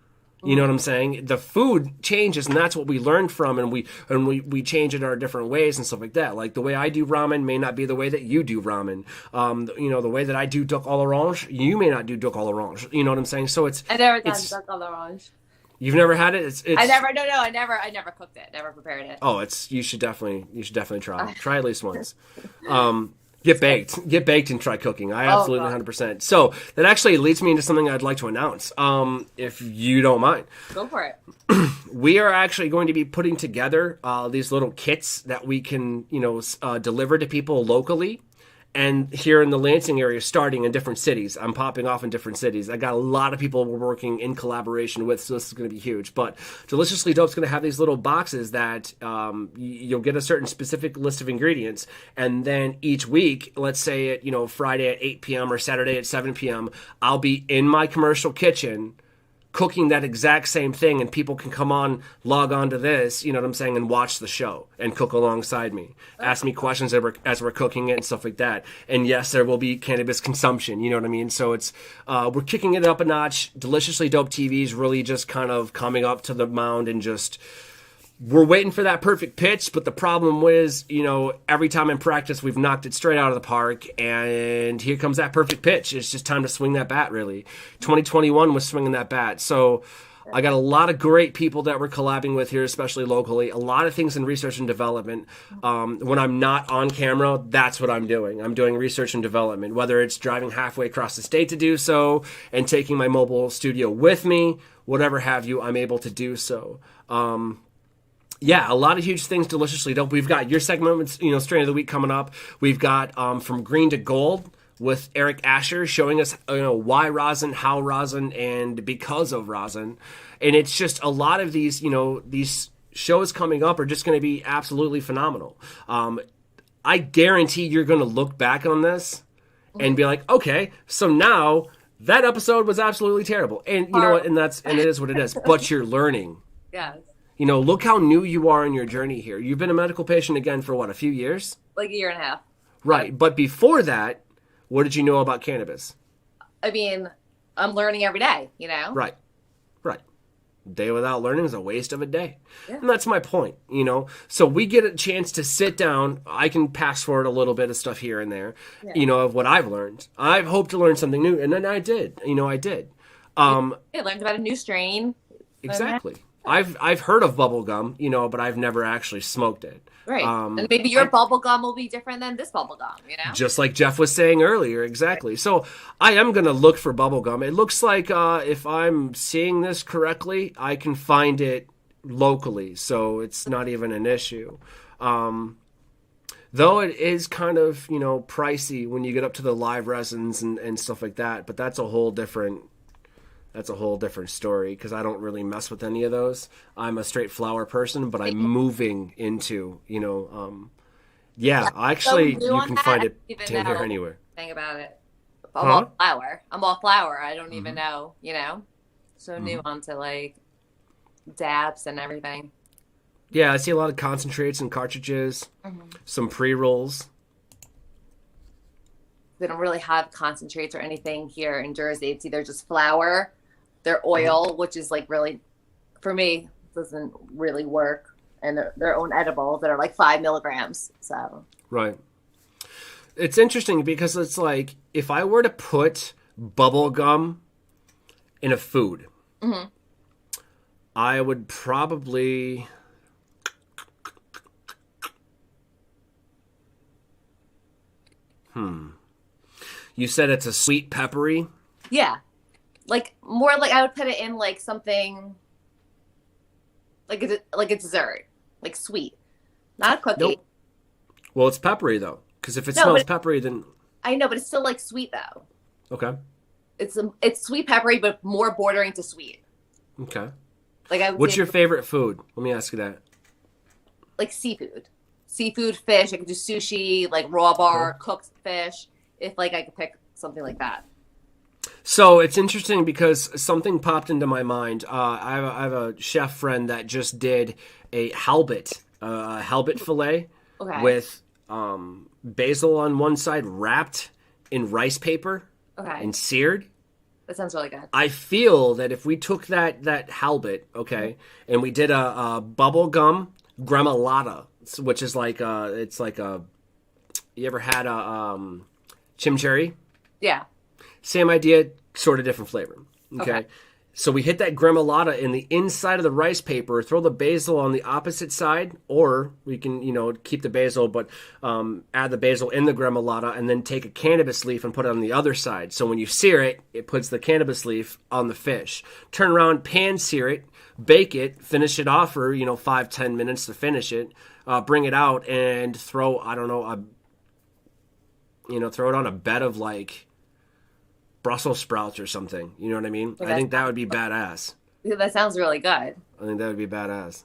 You know what I'm saying? The food changes, and that's what we learned from, and we change it in our different ways and stuff like that. Like, the way I do ramen may not be the way that you do ramen. The way that I do duck à l'orange, you may not do duck à l'orange. You know what I'm saying? So I never done duck à l'orange. You've never had it? It's I never cooked it. Never prepared it. Oh, you should definitely try. Try at least once. Get baked and try cooking. I absolutely 100%. So that actually leads me into something I'd like to announce, if you don't mind. Go for it. We are actually going to be putting together these little kits that we can, deliver to people locally. And here in the Lansing area, starting in different cities. I'm popping off in different cities. I got a lot of people we're working in collaboration with, so this is going to be huge. But Deliciously Dope's going to have these little boxes that you'll get a certain specific list of ingredients. And then each week, let's say at, Friday at 8 p.m. or Saturday at 7 p.m., I'll be in my commercial kitchen cooking that exact same thing, and people can log on to this, you know what I'm saying, and watch the show and cook alongside me. Ask me questions as we're cooking it and stuff like that. And yes, there will be cannabis consumption, you know what I mean? So it's, we're kicking it up a notch. Deliciously Dope TV is really just kind of coming up to the mound and just, we're waiting for that perfect pitch, but the problem is, every time in practice, we've knocked it straight out of the park, and here comes that perfect pitch. It's just time to swing that bat, really. 2021 was swinging that bat. So I got a lot of great people that we're collabing with here, especially locally. A lot of things in research and development. When I'm not on camera, that's what I'm doing. I'm doing research and development, whether it's driving halfway across the state to do so and taking my mobile studio with me, whatever have you, I'm able to do so. Yeah, a lot of huge things, Deliciously Dope. We've got your segment, Strain of the Week coming up. We've got From Green to Gold with Eric Asher showing us, why rosin, how rosin, and because of rosin. And it's just a lot of these, these shows coming up are just going to be absolutely phenomenal. I guarantee you're going to look back on this and be like, okay, so now that episode was absolutely terrible. And you know what? And it is what it is. But you're learning. Yes. Look how new you are in your journey here. You've been a medical patient again for what, a few years? Like a year and a half. Right. But before that, what did you know about cannabis? I mean, I'm learning every day, Right. Day without learning is a waste of a day. Yeah. And that's my point, So we get a chance to sit down. I can pass forward a little bit of stuff here and there, of what I've learned. I've hoped to learn something new, and then I did. I did. I learned about a new strain. Exactly. I've heard of bubble gum, but I've never actually smoked it. Right. And maybe your bubble gum will be different than this bubble gum, Just like Jeff was saying earlier, exactly. Right. So I am going to look for bubble gum. It looks like, if I'm seeing this correctly, I can find it locally, so it's not even an issue. Though it is kind of, pricey when you get up to the live resins and stuff like that, but that's a whole different story because I don't really mess with any of those. I'm a straight flower person, but I'm moving into, actually you can find it damn near anywhere. Thing about it. I'm all flower. I don't even know, So new onto like dabs and everything. Yeah, I see a lot of concentrates and cartridges, some pre-rolls. They don't really have concentrates or anything here in Jersey. It's either just flour, their oil, which is like really, for me, doesn't really work, and their own edibles that are like 5 milligrams. So right. It's interesting because it's like if I were to put bubble gum in a food, I would probably. You said it's a sweet peppery? Yeah. Like more like I would put it in like something like a dessert, like sweet. Not a cookie. Nope. Well, it's peppery though, because if it smells peppery, then I know, but it's still like sweet though. Okay. It's sweet peppery, but more bordering to sweet. Okay. Like what's your favorite food? Let me ask you that. Like seafood, fish. I could do sushi, like raw bar, cooked fish. If like I could pick something like that. So it's interesting because something popped into my mind. I have a chef friend that just did a halibut fillet with basil on one side wrapped in rice paper and seared. That sounds really good. I feel that if we took that halibut, and we did a bubble gum gremolata, which is like it's like a. You ever had a chimichurri? Yeah. Same idea, sort of different flavor. Okay. So we hit that gremolata in the inside of the rice paper, throw the basil on the opposite side, or we can, keep the basil, but add the basil in the gremolata and then take a cannabis leaf and put it on the other side. So when you sear it, it puts the cannabis leaf on the fish. Turn around, pan sear it, bake it, finish it off for, 5-10 minutes to finish it. Bring it out and throw, throw it on a bed of like Brussels sprouts or something. You know what I mean? I think that would be badass. Yeah, that sounds really good. I think that would be badass.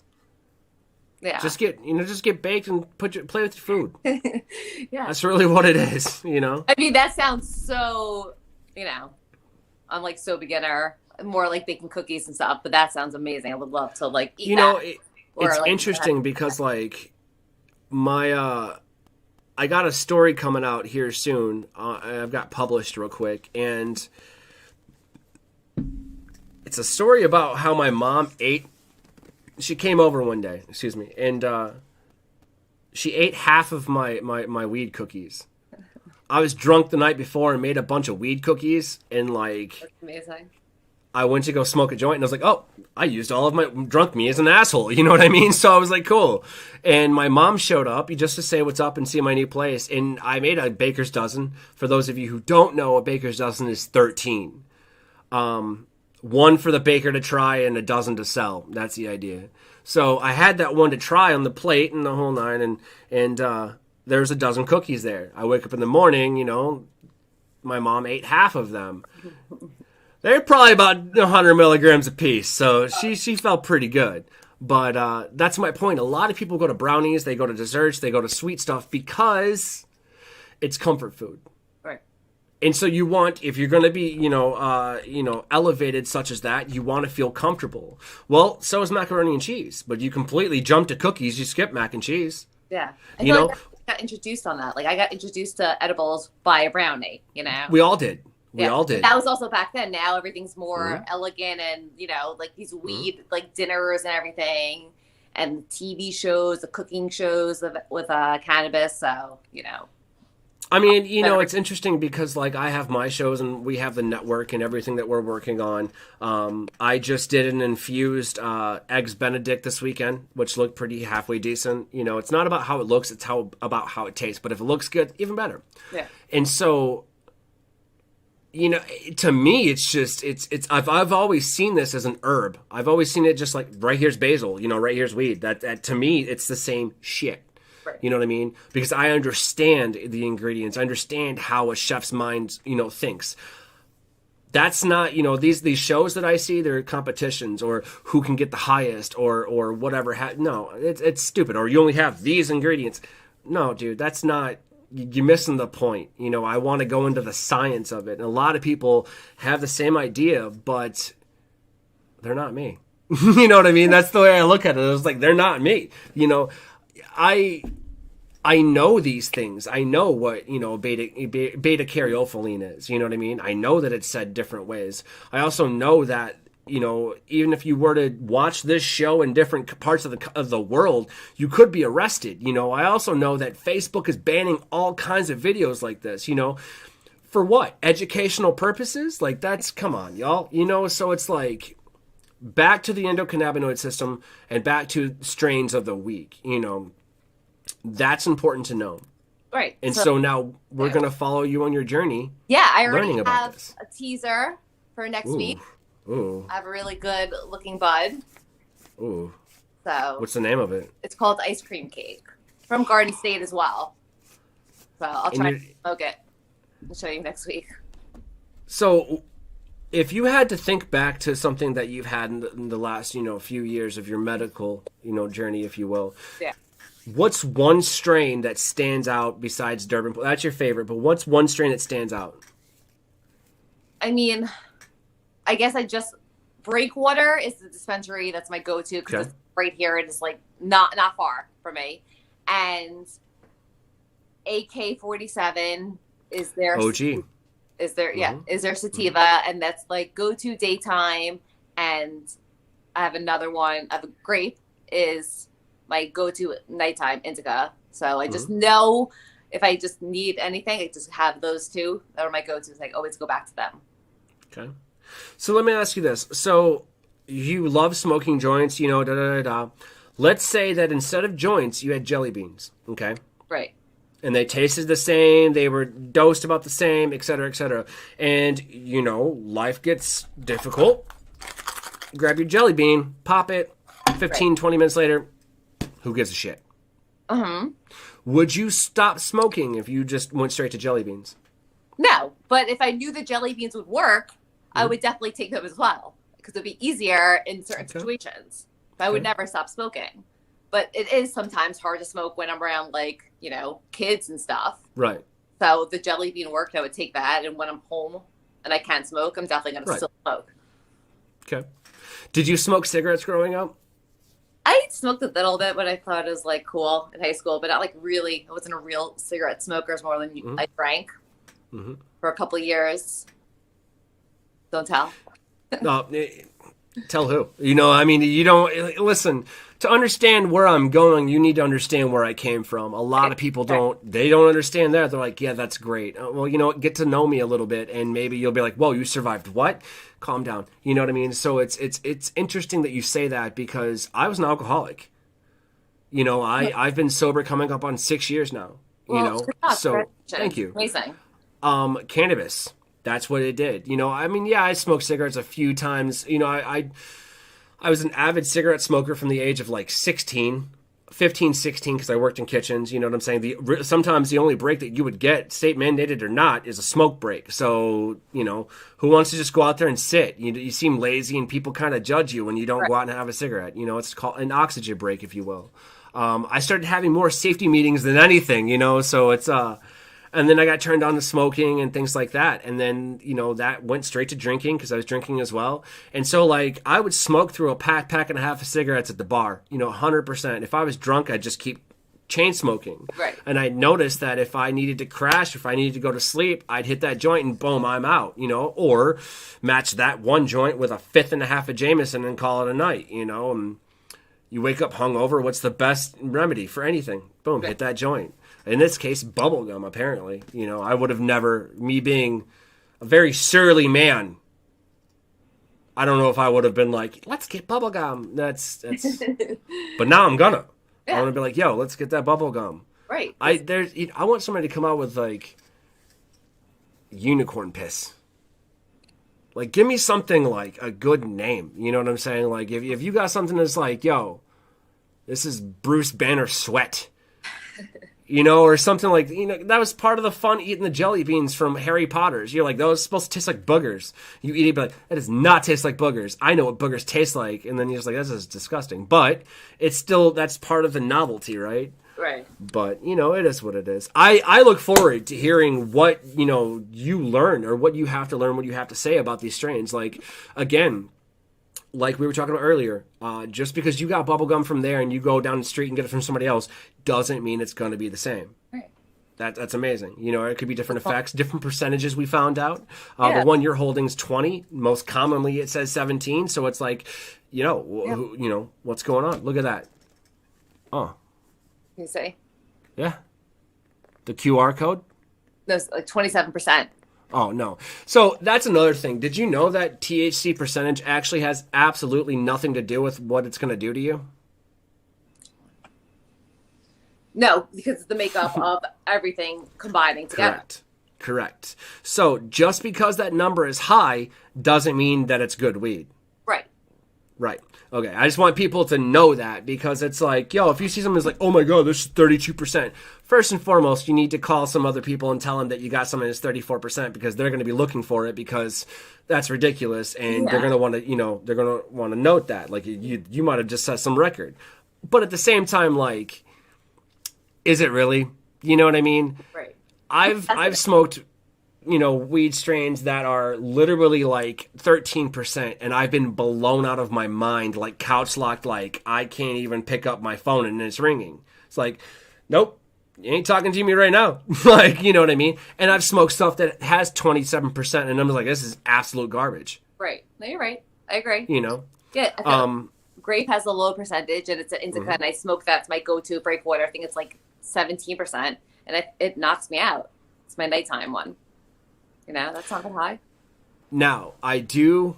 Yeah. Just get baked and play with your food. Yeah. That's really what it is, I mean, that sounds so, I'm like so beginner, more like baking cookies and stuff, but that sounds amazing. I would love to like eat that. It's like, interesting because like I got a story coming out here soon. I've got published real quick, and it's a story about how my mom ate. She came over one day, and she ate half of my weed cookies. I was drunk the night before and made a bunch of weed cookies, and like, that's amazing. I went to go smoke a joint, and I was like, oh, I used all of my drunk me as an asshole. You know what I mean? So I was like, cool. And my mom showed up just to say what's up and see my new place. And I made a baker's dozen. For those of you who don't know, a baker's dozen is 13. One for the baker to try and a dozen to sell. That's the idea. So I had that one to try on the plate and the whole nine. And there's a dozen cookies there. I wake up in the morning, my mom ate half of them. They're probably about 100 milligrams a piece, so she felt pretty good. But that's my point. A lot of people go to brownies, they go to desserts, they go to sweet stuff because it's comfort food. Right. And so you want, if you're going to be, elevated such as that, you want to feel comfortable. Well, so is macaroni and cheese, but you completely jump to cookies, you skip mac and cheese. Yeah. I feel like I got introduced on that. Like I got introduced to edibles by a brownie, We all did. We all did. That was also back then. Now everything's more elegant and, like these weed, like dinners and everything, and TV shows, the cooking shows with cannabis. So, I mean, it's interesting because like I have my shows and we have the network and everything that we're working on. I just did an infused Eggs Benedict this weekend, which looked pretty halfway decent. It's not about how it looks, it's about how it tastes. But if it looks good, even better. Yeah. And so, to me, it's I've always seen this as an herb. I've always seen it just like right here's basil, right here's weed. That to me, it's the same shit. Right. You know what I mean? Because I understand the ingredients. I understand how a chef's mind, thinks. That's not, these shows that I see, they're competitions or who can get the highest or whatever. No, it's stupid. Or you only have these ingredients. No, dude, that's not. You're missing the point. I want to go into the science of it. And a lot of people have the same idea, but they're not me. You know what I mean? That's the way I look at it. I was like, they're not me. You know, I know these things. I know what, beta caryophyllene is. You know what I mean? I know that it's said different ways. I also know that, even if you were to watch this show in different parts of the world, you could be arrested. I also know that Facebook is banning all kinds of videos like this, for what? Educational purposes? Like, come on, y'all. So it's like, back to the endocannabinoid system and back to strains of the week, that's important to know. Right. And so now we're going to follow you on your journey. Yeah, I already learning about have this. a teaser for next week. Ooh. I have a really good looking bud. Ooh. So what's the name of it? It's called Ice Cream Cake from Garden State as well. So I'll try to smoke it and show you next week. So if you had to think back to something that you've had in the last, few years of your medical, journey, if you will. Yeah. What's one strain that stands out besides Durban? That's your favorite, but what's one strain that stands out? I mean, I guess Breakwater is the dispensary that's my go-to because it's right here. It is like not far from me. And AK-47 is their OG. Is their sativa, and that's like go-to daytime. And I have another one. I have a grape is my go-to nighttime indica. So I just know if I just need anything, I just have those two that are my go-tos. I always go back to them. Okay. So let me ask you this. So you love smoking joints, Let's say that instead of joints, you had jelly beans, okay? Right. And they tasted the same, they were dosed about the same, et cetera, et cetera. And, life gets difficult. Grab your jelly bean, pop it, 15, 20 minutes later, who gives a shit? Would you stop smoking if you just went straight to jelly beans? No, but if I knew the jelly beans would work, I would definitely take them as well because it would be easier in certain situations. But I would never stop smoking. But it is sometimes hard to smoke when I'm around, kids and stuff. Right. So the jelly bean worked. I would take that. And when I'm home and I can't smoke, I'm definitely going to still smoke. Okay. Did you smoke cigarettes growing up? I smoked a little bit, but I thought it was cool in high school, but not really. I wasn't a real cigarette smoker. It's more than I drank for a couple of years. Don't tell. No, tell who? You don't listen. To understand where I'm going, you need to understand where I came from. A lot of people they don't understand that. They're like, yeah, that's great. Well, get to know me a little bit, and maybe you'll be like, whoa, you survived what? Calm down. You know what I mean? So it's interesting that you say that because I was an alcoholic. I've been sober coming up on 6 years now. So thank you. Amazing. Cannabis. That's what it did. I smoked cigarettes a few times. I was an avid cigarette smoker from the age of 15, 16, because I worked in kitchens. You know what I'm saying? Sometimes the only break that you would get, state mandated or not, is a smoke break. So, who wants to just go out there and sit? You seem lazy and people kind of judge you when you don't go out and have a cigarette. It's called an oxygen break, if you will. I started having more safety meetings than anything, so it's... And then I got turned on to smoking and things like that. And then, that went straight to drinking because I was drinking as well. And so, I would smoke through a pack and a half of cigarettes at the bar, 100%. If I was drunk, I'd just keep chain smoking. Right. And I noticed that if I needed to crash, if I needed to go to sleep, I'd hit that joint and boom, I'm out, or match that one joint with a fifth and a half of Jameson and call it a night, and you wake up hungover. What's the best remedy for anything? Boom, hit that joint. In this case, bubblegum, apparently. I would have never, me being a very surly man, I don't know if I would have been like, let's get bubblegum. That's but now I'm gonna. Yeah. I want to be like, yo, let's get that bubblegum. Right. I want somebody to come out with unicorn piss. Give me something a good name. You know what I'm saying? If you got something that's yo, this is Bruce Banner Sweat. Or something that was part of the fun eating the jelly beans from Harry Potter's. You're like, those supposed to taste like boogers. You eat it, but that does not taste like boogers. I know what boogers taste like. And then you're just like, this is disgusting. But it's still, that's part of the novelty, right? Right. But, it is what it is. I look forward to hearing what, you learn or what you have to learn, what you have to say about these strains. Again, like we were talking about earlier, just because you got bubble gum from there and you go down the street and get it from somebody else doesn't mean it's going to be the same. Right. That's amazing. You know, it could be different effects, different percentages we found out. The one you're holding is 20. Most commonly it says 17. So it's like, you know, what's going on? Look at that. Oh. You see? Yeah. The QR code? No, it's like 27%. Oh, no. So that's another thing. Did you know that THC percentage actually has absolutely nothing to do with what it's going to do to you? No, because it's the makeup of everything combining together. Correct. So just because that number is high doesn't mean that it's good weed. Right. Okay. I just want people to know that, because it's like, yo, if you see something that's like, oh my God, this is 32%. First and foremost, you need to call some other people and tell them that you got something that's 34%, because they're going to be looking for it, because that's ridiculous. And they're going to want to, they're going to want to note that. Like you might have just set some record. But at the same time, like, is it really? You know what I mean? Right. I've smoked, weed strains that are literally like 13%, and I've been blown out of my mind, like couch locked, like I can't even pick up my phone and it's ringing. It's like, nope, you ain't talking to me right now. Like, you know what I mean? And I've smoked stuff that has 27%, and I'm like, this is absolute garbage. Right. No, you're right. I agree. Yeah. Grape has a low percentage, and it's an indica, and I smoke that's my go-to breakwater. I think it's like 17%, and it knocks me out. It's my nighttime one. That's not that high. Now, I do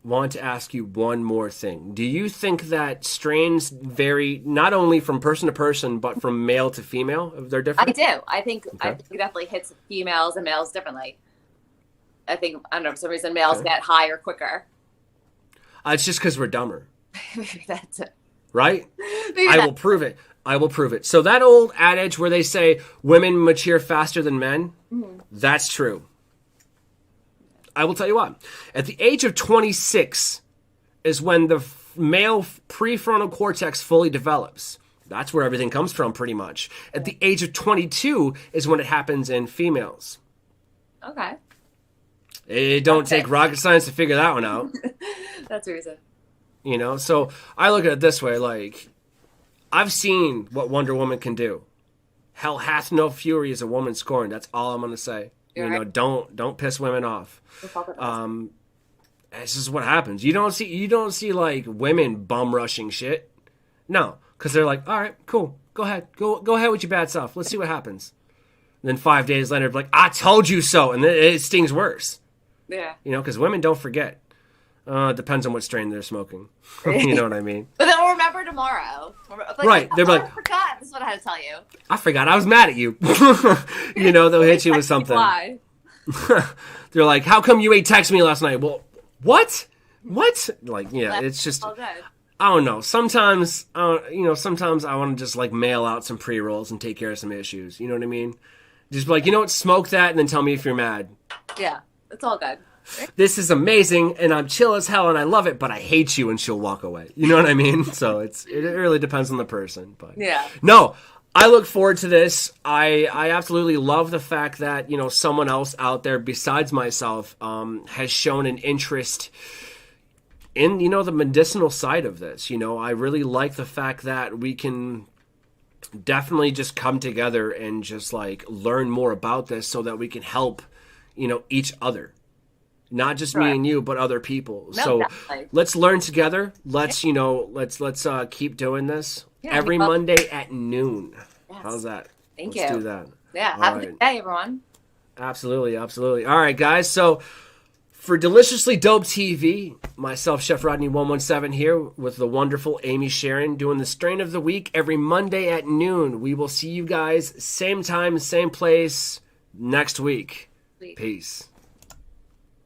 want to ask you one more thing. Do you think that strains vary not only from person to person, but from male to female? They're different? I do. I think it definitely hits females and males differently. I think, I don't know, for some reason males get higher quicker. It's just because we're dumber. Maybe that's it. Right? I will prove it. So that old adage where they say women mature faster than men, that's true. I will tell you what. At the age of 26 is when the male prefrontal cortex fully develops. That's where everything comes from, pretty much. At the age of 22 is when it happens in females. Okay. It don't take rocket science to figure that one out. That's the reason. So I look at it this way, like, I've seen what Wonder Woman can do. Hell hath no fury is a woman scorned. That's all I'm going to say. Right. Don't piss women off. This is what happens. You don't see like women bum rushing shit. No, because they're like, all right, cool, go ahead with your bad stuff. Let's see what happens. And then 5 days later, like, I told you so, and it stings worse. Yeah. Because women don't forget. Depends on what strain they're smoking. You know what I mean? But they'll remember tomorrow. Right. They're like, I forgot. This is what I had to tell you. I forgot. I was mad at you. They'll hit you with something. Why? They're like, how come you ain't text me last night? Well, what? Like, yeah, it's just, I don't know. Sometimes I want to just like mail out some pre-rolls and take care of some issues. You know what I mean? Just be like, what, smoke that and then tell me if you're mad. Yeah, it's all good. This is amazing, and I'm chill as hell, and I love it, but I hate you, and she'll walk away. You know what I mean? So it really depends on the person. But yeah. No, I look forward to this. I absolutely love the fact that, someone else out there besides myself has shown an interest in, the medicinal side of this. I really like the fact that we can definitely just come together and just like learn more about this so that we can help, each other. Not just me and you, but other people. No, so definitely. Let's learn together. Let's, let's keep doing this every Monday at noon. Yes. How's that? Thank you. Let's do that. Yeah. Have a good day, everyone. Absolutely. All right, guys. So for Deliciously Dope TV, myself, Chef Rodney 117 here with the wonderful Amy Sharyn doing the strain of the week every Monday at noon. We will see you guys same time, same place next week. Peace.